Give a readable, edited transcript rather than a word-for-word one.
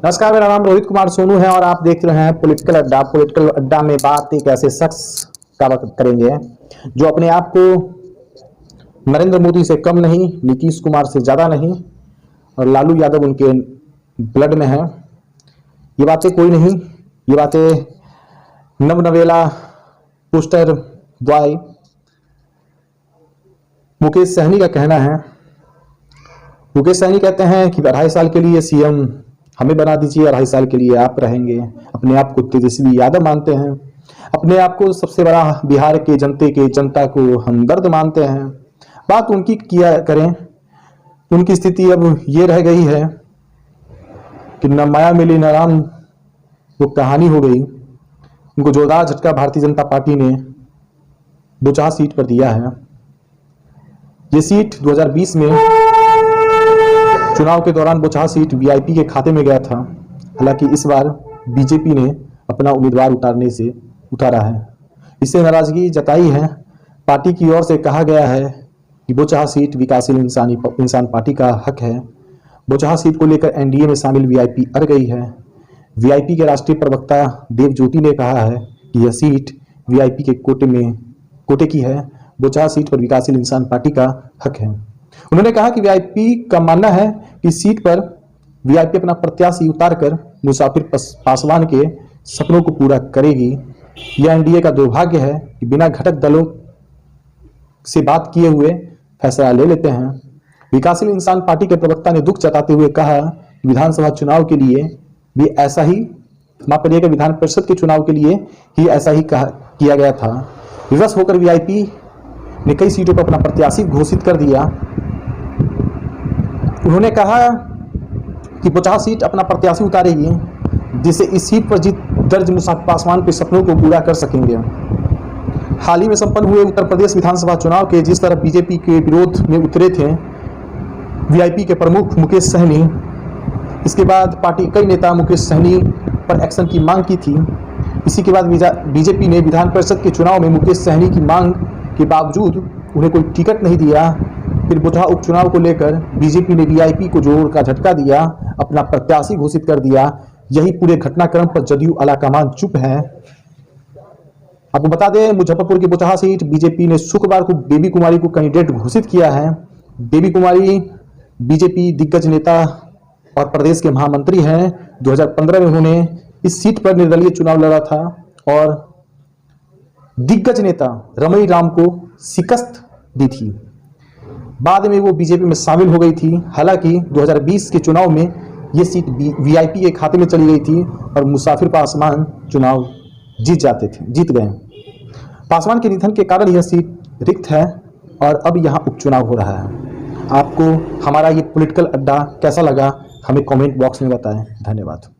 नमस्कार, मेरा नाम रोहित कुमार सोनू है और आप देख रहे हैं पॉलिटिकल अड्डा। पॉलिटिकल अड्डा में बात एक ऐसे शख्स का करेंगे जो अपने आप को नरेंद्र मोदी से कम नहीं, नीतीश कुमार से ज़्यादा नहीं और लालू यादव उनके ब्लड में है। ये बातें कोई नहीं, ये बातें नवनवेला पोस्टर बॉय मुकेश सहनी का कहना है। मुकेश सहनी कहते हैं कि 2.5 साल के लिए सीएम हमें बना दीजिए, 2.5 साल के लिए आप रहेंगे। अपने आप को तेजस्वी यादव मानते हैं, अपने आप को सबसे बड़ा बिहार के जनता को हमदर्द मानते हैं। बात उनकी किया करें, उनकी स्थिति अब ये रह गई है कि न माया मिली न राम, वो कहानी हो गई। उनको जोरदार झटका भारतीय जनता पार्टी ने बोचहा सीट पर दिया है। ये सीट 2020 में चुनाव के दौरान बोचहा सीट वीआईपी के खाते में गया था। हालांकि इस बार बीजेपी ने अपना उम्मीदवार उतारा है। इससे नाराजगी जताई है। पार्टी की ओर से कहा गया है कि बोचहा सीट विकासशील इंसान पार्टी का हक है। बोचहा सीट को लेकर एनडीए में शामिल वीआईपी अड़ गई है। वीआईपी के राष्ट्रीय प्रवक्ता देव ज्योति ने कहा है कि यह सीट वीआईपी के कोटे की है। बोचहा सीट पर विकासशील इंसान पार्टी का हक है। उन्होंने कहा कि वीआईपी का मानना है कि सीट पर वीआईपी अपना प्रत्याशी उतारकर मुसाफिर पासवान के सपनों को पूरा करेगी। यह एनडीए का दुर्भाग्य है कि बिना घटक दलों से बात किए हुए फैसला ले लेते हैं। विकासशील इंसान पार्टी के प्रवक्ता ने दुख जताते हुए कहा कि विधानसभा चुनाव के लिए भी ऐसा ही, माफ करिएगा, विधान परिषद के चुनाव के लिए ही ऐसा ही किया गया था। विवश होकर वीआईपी ने कई सीटों पर अपना प्रत्याशी घोषित कर दिया। उन्होंने कहा कि 50 सीट अपना प्रत्याशी उतारेगी, जिससे इस सीट पर जीत दर्ज मुसाफिर पासवान के सपनों को पूरा कर सकेंगे। हाल ही में संपन्न हुए उत्तर प्रदेश विधानसभा चुनाव के जिस तरह बीजेपी के विरोध में उतरे थे वीआईपी के प्रमुख मुकेश सहनी, इसके बाद पार्टी कई नेता मुकेश सहनी पर एक्शन की मांग की थी। इसी के बाद बीजेपी ने विधान परिषद के चुनाव में मुकेश सहनी की मांग के बावजूद उन्हें कोई टिकट नहीं दिया। फिर बोचहा उपचुनाव को लेकर बीजेपी ने वीआईपी को जोर का झटका दिया, अपना प्रत्याशी घोषित कर दिया। यही पूरे घटनाक्रम पर जदयू आलाकमान चुप है। आपको बता दें, मुजफ्फरपुर की बोचहा सीट बीजेपी ने शुक्रवार को बेबी कुमारी को कैंडिडेट घोषित किया है। बेबी कुमारी बीजेपी दिग्गज नेता और प्रदेश के महामंत्री हैं। 2015 में उन्होंने इस सीट पर निर्दलीय चुनाव लड़ा था और दिग्गज नेता रमई राम को शिकस्त दी थी। बाद में वो बीजेपी में शामिल हो गई थी। हालांकि 2020 के चुनाव में ये सीट वीआईपी के खाते में चली गई थी और मुसाफिर पासवान चुनाव जीत गए। पासवान के निधन के कारण यह सीट रिक्त है और अब यहाँ उपचुनाव हो रहा है। आपको हमारा ये पॉलिटिकल अड्डा कैसा लगा, हमें कमेंट बॉक्स में बताएं। धन्यवाद।